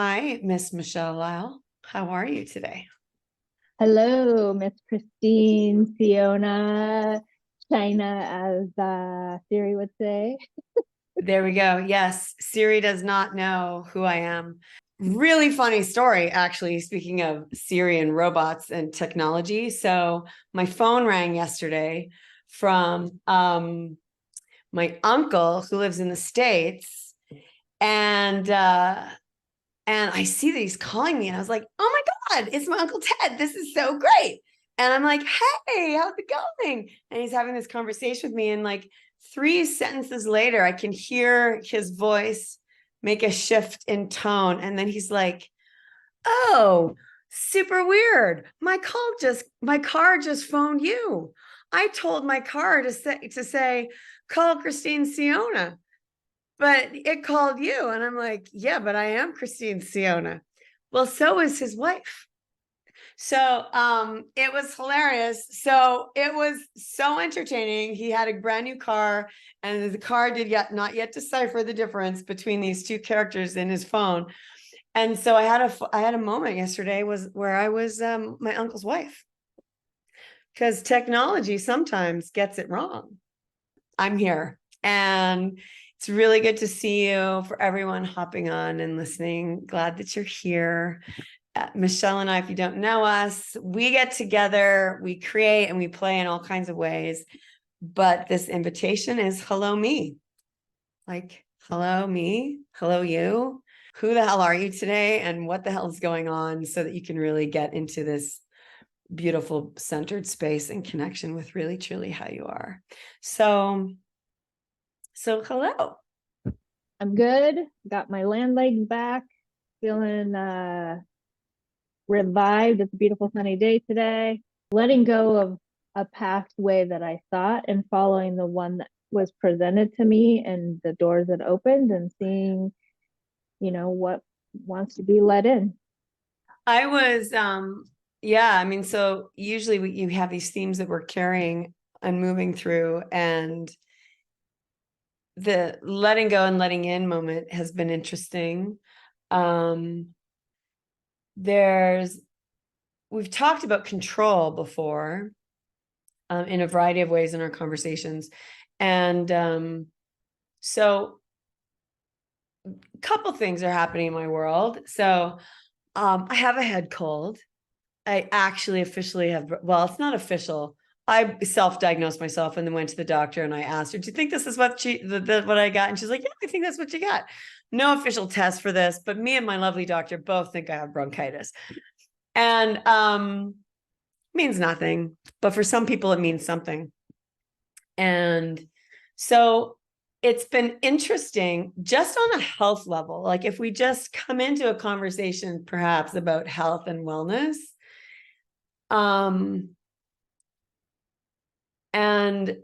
Hi, Miss Michelle Lyle. How are you today? Hello, Miss Christine, Fiona, China, as Siri would say. There we go. Yes, Siri does not know who I am. Really funny story, actually, speaking of Siri and robots and technology. So my phone rang yesterday from my uncle who lives in the States. And and I see that he's calling me, and I was like, oh my God, it's my Uncle Ted. This is so great. And I'm like, hey, how's it going? And he's having this conversation with me. And like 3 sentences later, I can hear his voice make a shift in tone. And then he's like, oh, super weird. My car just phoned you. I told my car to say, call Christine Siona, but it called you. And I'm like, yeah, but I am Christine Siona. Well, so is his wife. So it was hilarious. So it was so entertaining. He had a brand new car, and the car did not yet decipher the difference between these two characters in his phone. And so I had a moment yesterday was where I was my uncle's wife, because technology sometimes gets it wrong. I'm here, and it's really good to see you. For everyone hopping on and listening, glad that you're here. Michelle and I, if you don't know us, we get together, we create, and we play in all kinds of ways. But this invitation is hello, me. Like, hello, me. Hello, you. Who the hell are you today? And what the hell is going on, so that you can really get into this beautiful centered space and connection with really, truly how you are. So hello. I'm good. Got my land legs back, feeling revived. It's a beautiful sunny day today. Letting go of a past way that I thought and following the one that was presented to me and the doors that opened and seeing, what wants to be let in. I was yeah, I mean, so usually you have these themes that we're carrying and moving through, and the letting go and letting in moment has been interesting. Um there's We've talked about control before, in a variety of ways in our conversations. And so a couple things are happening in my world. So I have a head cold. I actually officially have, well, it's not official. I self-diagnosed myself and then went to the doctor, and I asked her, do you think this is what I got? And she's like, yeah, I think that's what you got. No official test for this, but me and my lovely doctor both think I have bronchitis. And means nothing, but for some people it means something. And so it's been interesting just on a health level. Like, if we just come into a conversation perhaps about health and wellness, um and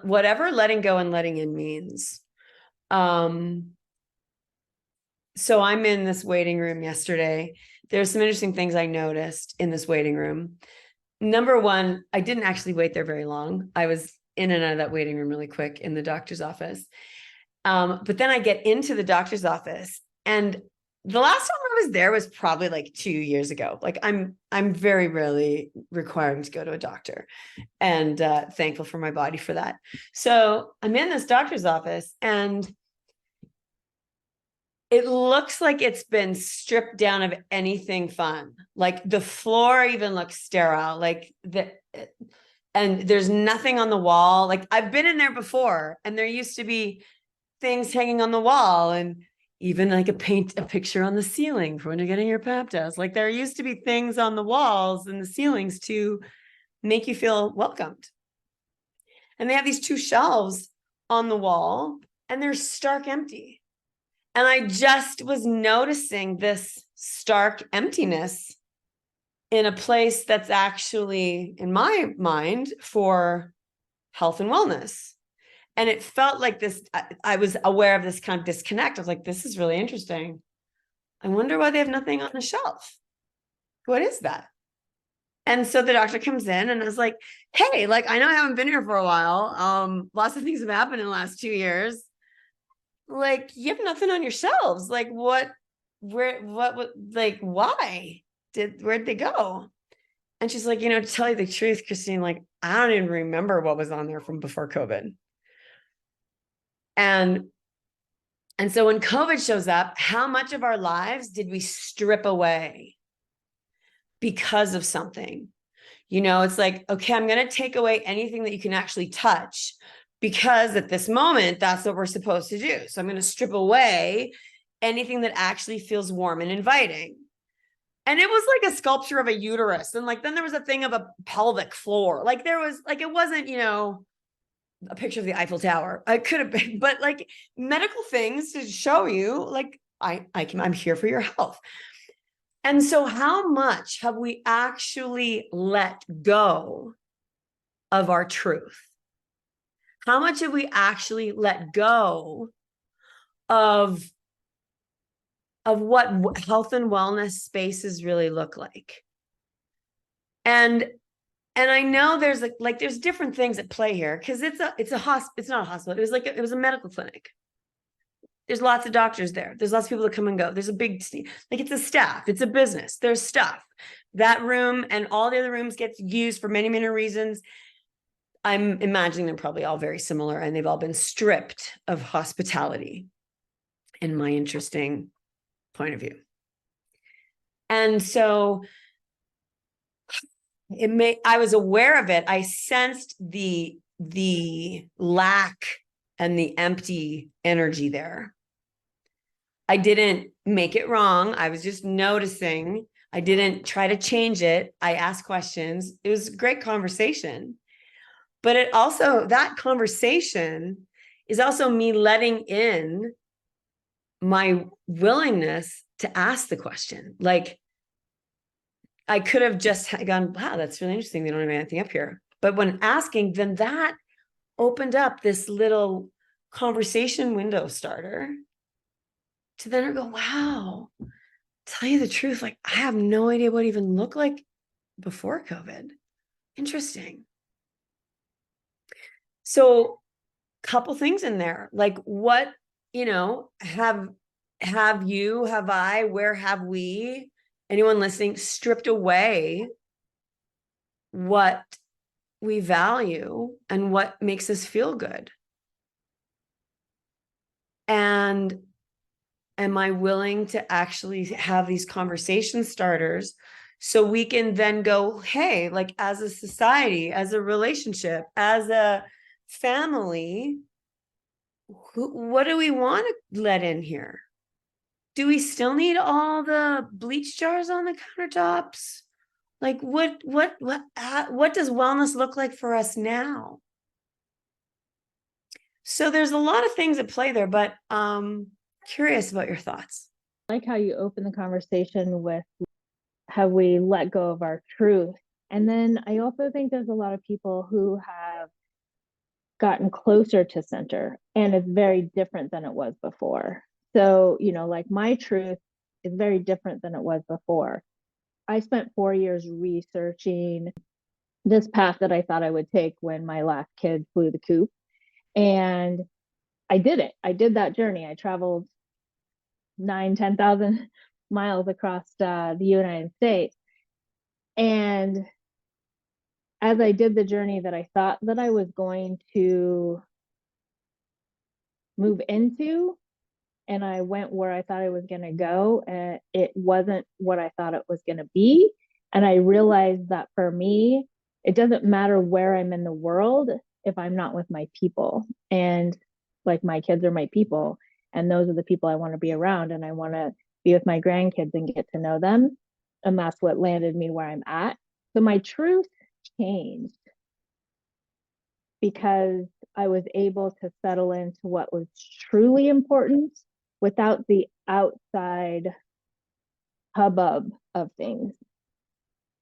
whatever letting go and letting in means. um so I'm in this waiting room yesterday. There's some interesting things I noticed in this waiting room. Number one, I didn't actually wait there very long. I was in and out of that waiting room really quick in the doctor's office. But then I get into the doctor's office, and the last time I was there was probably like 2 years ago. Like, I'm very rarely requiring to go to a doctor, and thankful for my body for that. So I'm in this doctor's office, and it looks like it's been stripped down of anything fun. Like, the floor even looks sterile. And there's nothing on the wall. Like, I've been in there before, and there used to be things hanging on the wall, and even like a picture on the ceiling for when you're getting your pap test. Like, there used to be things on the walls and the ceilings to make you feel welcomed. And they have these two shelves on the wall, and they're stark empty. And I just was noticing this stark emptiness in a place that's actually, in my mind, for health and wellness. And it felt like this, I was aware of this kind of disconnect. I was like, this is really interesting. I wonder why they have nothing on the shelf. What is that? And so the doctor comes in, and I was like, hey, like, I know I haven't been here for a while. Lots of things have happened in the last 2 years. like, you have nothing on your shelves. Like, like, why where'd they go? And she's like, to tell you the truth, Christine, like, I don't even remember what was on there from before COVID. And so when COVID shows up, how much of our lives did we strip away because of something? It's like, okay, I'm going to take away anything that you can actually touch, because at this moment, that's what we're supposed to do. So I'm going to strip away anything that actually feels warm and inviting. And it was like a sculpture of a uterus. And like, then there was a thing of a pelvic floor. Like there was like, it wasn't, a picture of the Eiffel Tower. I could have been, but like medical things to show you, like, I'm here for your health. And so how much have we actually let go of our truth? How much have we actually let go of what health and wellness spaces really look like? And I know there's there's different things at play here, because it's not a hospital. It was a medical clinic. There's lots of doctors there. There's lots of people that come and go. There's a big, it's a staff, it's a business. There's stuff. That room and all the other rooms gets used for many, many reasons. I'm imagining they're probably all very similar, and they've all been stripped of hospitality, in my interesting point of view. And so I was aware of it. I sensed the lack and the empty energy there. I didn't make it wrong. I was just noticing. I didn't try to change it. I asked questions. It was a great conversation. But that conversation is also me letting in my willingness to ask the question. Like, I could have just gone, wow, that's really interesting. They don't have anything up here. But when asking, then that opened up this little conversation window starter to then go, wow, tell you the truth, like, I have no idea what it even looked like before COVID. Interesting. So, couple things in there, like, what, have I, where have we, anyone listening, stripped away what we value and what makes us feel good? And am I willing to actually have these conversation starters so we can then go, hey, like, as a society, as a relationship, as a family, what do we want to let in here? Do we still need all the bleach jars on the countertops? Like, what does wellness look like for us now? So there's a lot of things at play there, but curious about your thoughts. I like how you open the conversation with, have we let go of our truth? And then I also think there's a lot of people who have gotten closer to center, and it's very different than it was before. So, like, my truth is very different than it was before. I spent 4 years researching this path that I thought I would take when my last kid flew the coop. And I did it. I did that journey. I traveled 10,000 miles across the United States. And as I did the journey that I thought that I was going to move into, and I went where I thought I was going to go, and it wasn't what I thought it was going to be. And I realized that for me, it doesn't matter where I'm in the world if I'm not with my people. And like, my kids are my people, and those are the people I want to be around, and I want to be with my grandkids and get to know them. And that's what landed me where I'm at. So my truth changed because I was able to settle into what was truly important without the outside hubbub of things.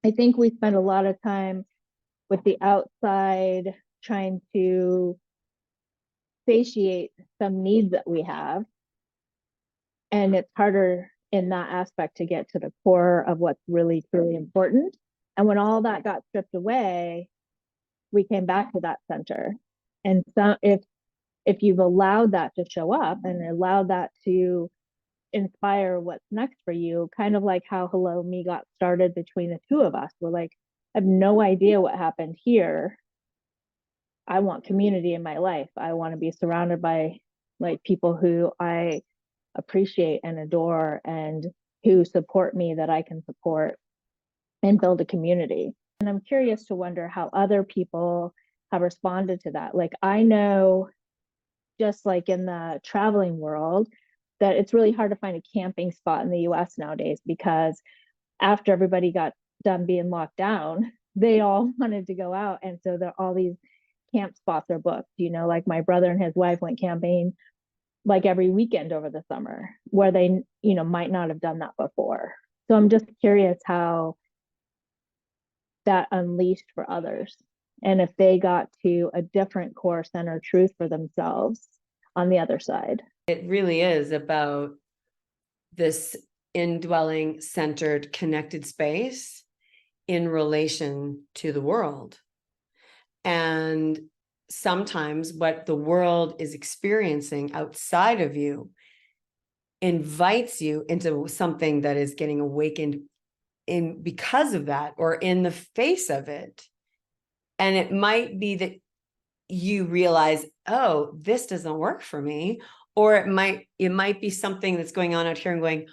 I think we spend a lot of time with the outside trying to satiate some needs that we have. And it's harder in that aspect to get to the core of what's really, truly important. And when all that got stripped away, we came back to that center. And so if if you've allowed that to show up and allowed that to inspire what's next for you, kind of like how Hello Me got started between the two of us. We're like, I have no idea what happened here. I want community in my life. I want to be surrounded by like people who I appreciate and adore and who support me that I can support and build a community. And I'm curious to wonder how other people have responded to that. Like I know just like in the traveling world that it's really hard to find a camping spot in the US nowadays because after everybody got done being locked down, they all wanted to go out. And so there all these camp spots are booked. You know, like my brother and his wife went camping like every weekend over the summer where they, you know, might not have done that before. So I'm just curious how that unleashed for others and if they got to a different core center truth for themselves on the other side. It really is about this indwelling, centered, connected space in relation to the world. And sometimes what the world is experiencing outside of you invites you into something that is getting awakened in because of that or in the face of it. And it might be that you realize, oh, this doesn't work for me. Or it might be something that's going on out here and going,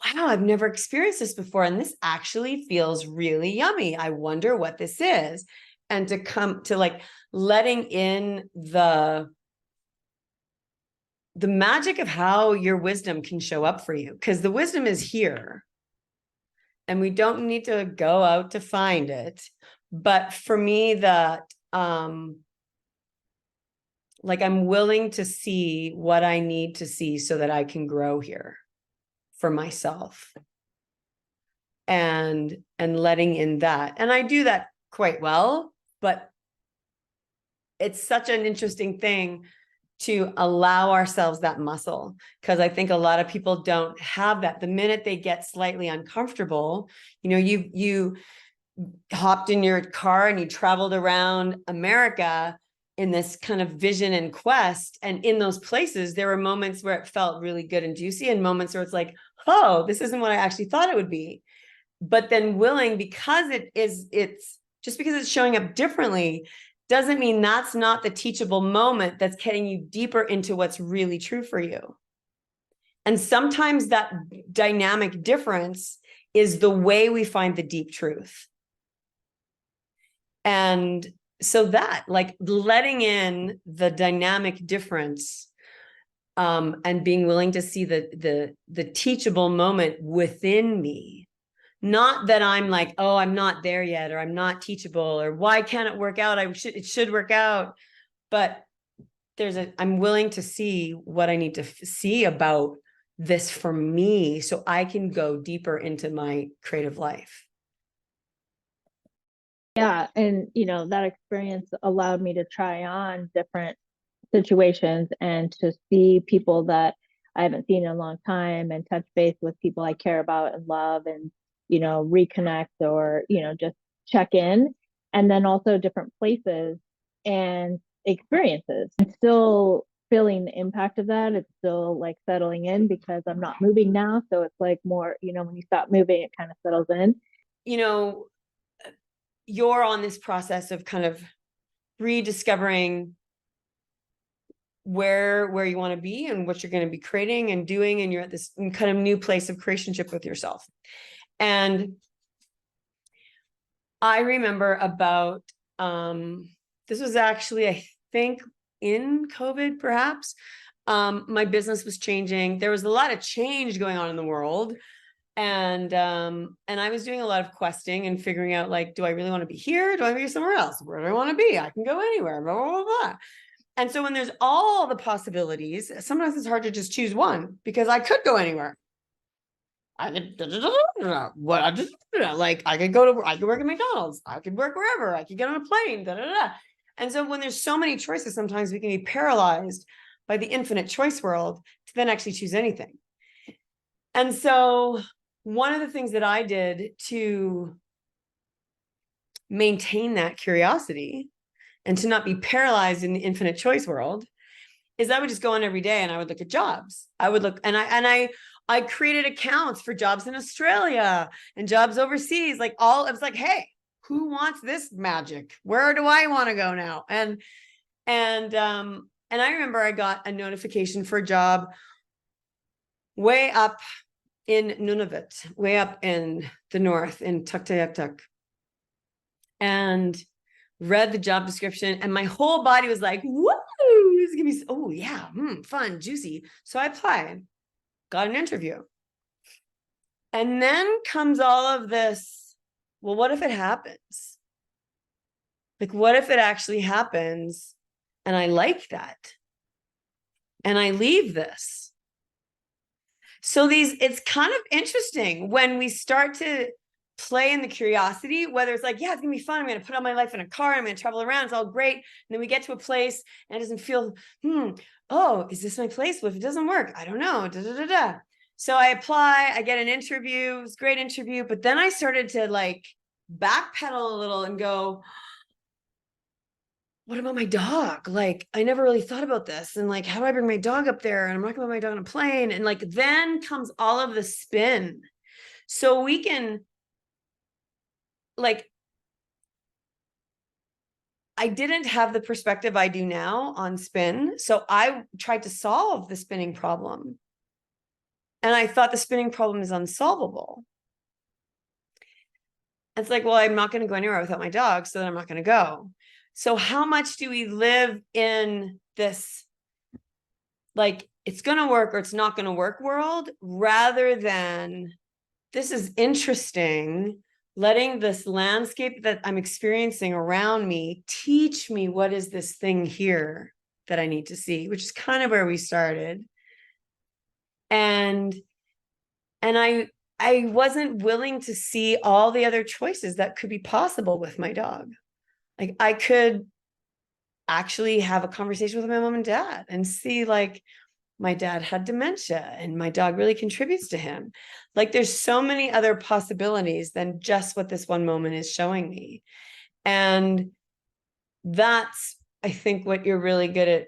wow, I've never experienced this before. And this actually feels really yummy. I wonder what this is. And to come to like letting in the magic of how your wisdom can show up for you, because the wisdom is here and we don't need to go out to find it. But for me, that like I'm willing to see what I need to see so that I can grow here for myself and letting in that. And I do that quite well, but it's such an interesting thing to allow ourselves that muscle, because I think a lot of people don't have that. The minute they get slightly uncomfortable, you know, you hopped in your car and you traveled around America in this kind of vision and quest. And in those places, there were moments where it felt really good and juicy and moments where it's like, oh, this isn't what I actually thought it would be. But then willing, because it's just because it's showing up differently doesn't mean that's not the teachable moment that's getting you deeper into what's really true for you. And sometimes that dynamic difference is the way we find the deep truth. And so that, like, letting in the dynamic difference and being willing to see the teachable moment within me. Not that I'm like, oh, I'm not there yet, or I'm not teachable, or why can't it work out? It should work out. But I'm willing to see what I need to see about this for me so I can go deeper into my creative life. Yeah. And, you know, that experience allowed me to try on different situations and to see people that I haven't seen in a long time and touch base with people I care about and love and, you know, reconnect or, you know, just check in. And then also different places and experiences. I'm still feeling the impact of that. It's still like settling in because I'm not moving now. So it's like more, you know, when you stop moving, it kind of settles in. You know, you're on this process of kind of rediscovering where you want to be and what you're going to be creating and doing, and you're at this kind of new place of creationship with yourself. And I remember about this was actually, I think, in COVID, perhaps. My business was changing. There was a lot of change going on in the world. And I was doing a lot of questing and figuring out, like, do I really want to be here? Do I want to be somewhere else? Where do I want to be? I can go anywhere, blah, blah, blah, blah. And so when there's all the possibilities, sometimes it's hard to just choose one, because I could go anywhere. I could like I could work at McDonald's, I could work wherever, I could get on a plane, And so when there's so many choices, sometimes we can be paralyzed by the infinite choice world to then actually choose anything. And so one of the things that I did to maintain that curiosity and to not be paralyzed in the infinite choice world is I would just go on every day and I would look at jobs. I would look, and I created accounts for jobs in Australia and jobs overseas. Like all, it was like, hey, who wants this magic? Where do I want to go now? And I remember I got a notification for a job way up in Nunavut, way up in the north in Tuktoyaktuk, and read the job description, and my whole body was like, whoa, this is gonna be, oh yeah, fun, juicy. So I applied, got an interview. And then comes all of this, well, what if it happens? Like, what if it actually happens and I like that? And I leave this. So it's kind of interesting when we start to play in the curiosity, whether it's like, yeah, it's gonna be fun. I'm gonna put all my life in a car. I'm gonna travel around. It's all great. And then we get to a place and it doesn't feel, oh, is this my place? What if it doesn't work? I don't know. Da, da, da, da. So I apply, I get an interview. It was a great interview. But then I started to like backpedal a little and go, what about my dog? Like, I never really thought about this. And like, how do I bring my dog up there? And I'm not gonna put my dog on a plane. And like, then comes all of the spin. So we can, like, I didn't have the perspective I do now on spin. So I tried to solve the spinning problem. And I thought the spinning problem is unsolvable. It's like, well, I'm not going to go anywhere without my dog, so then I'm not going to go. So how much do we live in this, like, it's going to work or it's not going to work world, rather than, this is interesting, letting this landscape that I'm experiencing around me teach me what is this thing here that I need to see, which is kind of where we started. And I wasn't willing to see all the other choices that could be possible with my dog. Like, I could actually have a conversation with my mom and dad and see, like, my dad had dementia and my dog really contributes to him. Like, there's so many other possibilities than just what this one moment is showing me. And that's, I think, what you're really good at,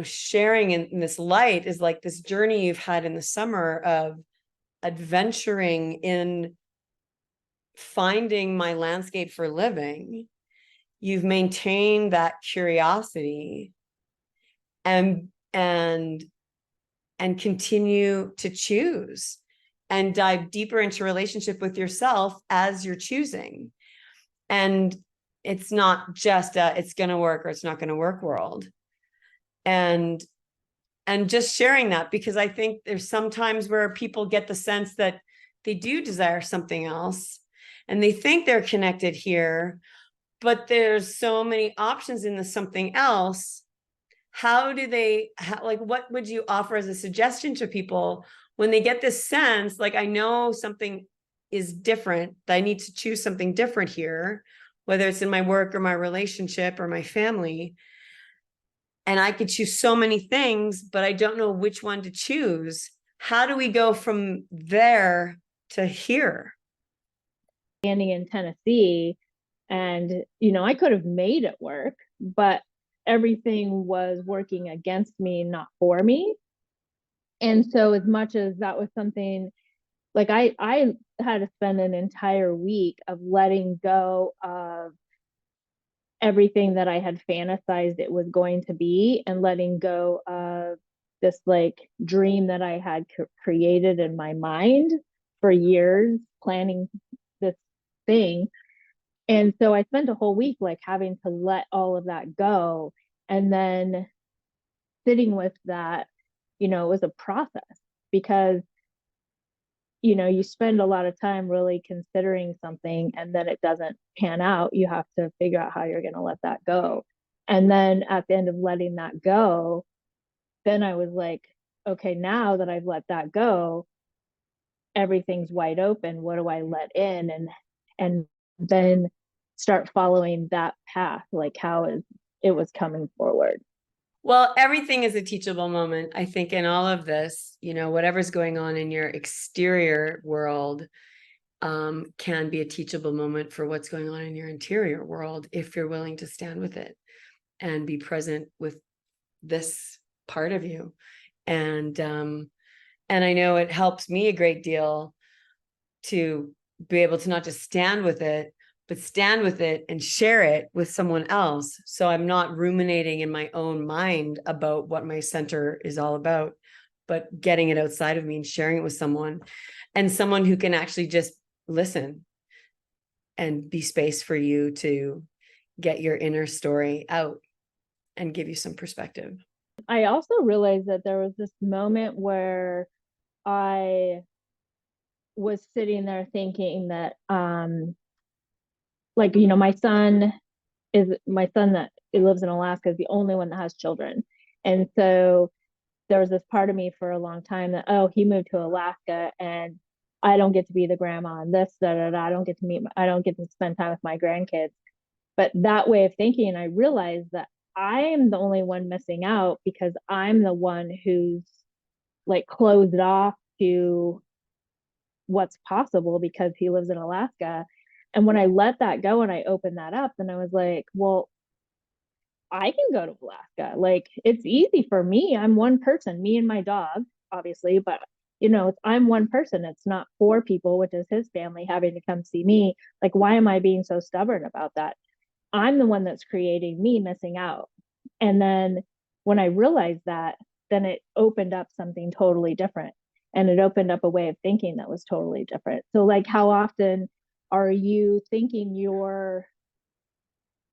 sharing in this light, is like this journey you've had in the summer of adventuring in finding my landscape for living. You've maintained that curiosity and continue to choose and dive deeper into relationship with yourself as you're choosing. And it's not just it's going to work or it's not going to work world. And just sharing that, because I think there's sometimes where people get the sense that they do desire something else and they think they're connected here, but there's so many options in the something else. How do they, like, what would you offer as a suggestion to people when they get this sense, like, I know something is different, that I need to choose something different here, whether it's in my work or my relationship or my family, and I could choose so many things, but I don't know which one to choose. How do we go from there to here? Standing in Tennessee, and I could have made it work, but everything was working against me, not for me. And so as much as that was something, like, I had to spend an entire week of letting go of everything that I had fantasized it was going to be, and letting go of this like dream that I had created in my mind for years, planning this thing. And so I spent a whole week like having to let all of that go. And then sitting with that, it was a process, because you spend a lot of time really considering something, and then it doesn't pan out. You have to figure out how you're going to let that go. And then at the end of letting that go, then I was like, okay, now that I've let that go, everything's wide open. What do I let in? And then start following that path, like how it was coming forward. Well, everything is a teachable moment. I think in all of this, whatever's going on in your exterior world can be a teachable moment for what's going on in your interior world, if you're willing to stand with it and be present with this part of you. And I know it helps me a great deal to be able to not just stand with it, but stand with it and share it with someone else. So I'm not ruminating in my own mind about what my center is all about, but getting it outside of me and sharing it with someone, and someone who can actually just listen and be space for you to get your inner story out and give you some perspective. I also realized that there was this moment where I was sitting there thinking that like, you know, my son that lives in Alaska is the only one that has children. And so there was this part of me for a long time that, oh, he moved to Alaska and I don't get to be the grandma and this, da, da, da. I don't get to spend time with my grandkids. But that way of thinking, I realized that I am the only one missing out because I'm the one who's like closed off to what's possible because he lives in Alaska. And when I let that go and I opened that up, then I was like, well, I can go to Alaska. Like it's easy for me. I'm one person, me and my dog, obviously, but you know, I'm one person. It's not four people, which is his family having to come see me. Like, why am I being so stubborn about that? I'm the one that's creating me missing out. And then when I realized that, then it opened up something totally different. And it opened up a way of thinking that was totally different. So, like, how often are you thinking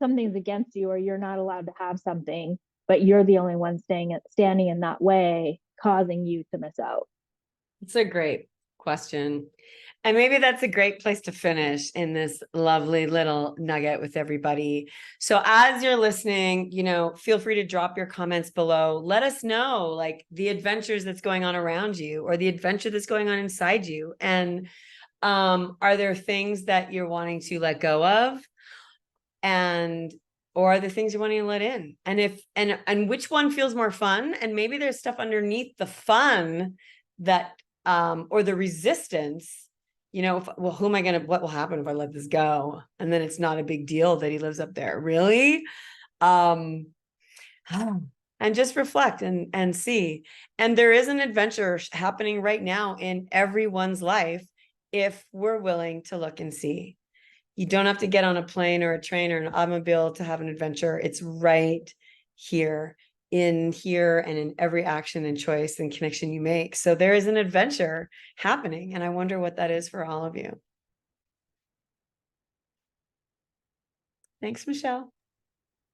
something's against you or you're not allowed to have something, but you're the only one standing in that way, causing you to miss out? It's a great question. And maybe that's a great place to finish in this lovely little nugget with everybody. So as you're listening, you know, feel free to drop your comments below. Let us know like the adventures that's going on around you or the adventure that's going on inside you. And are there things that you're wanting to let go of? And or are there things you're wanting to let in? And if and which one feels more fun? And maybe there's stuff underneath the fun that or the resistance, you know, well, what will happen if I let this go? And then it's not a big deal that he lives up there. Really? Um, and just reflect and see. And there is an adventure happening right now in everyone's life if we're willing to look and see. You don't have to get on a plane or a train or an automobile to have an adventure. It's right here and in every action and choice and connection you make. So there is an adventure happening. And I wonder what that is for all of you. Thanks, Michelle.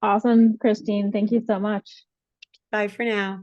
Awesome, Christine. Thank you so much. Bye for now.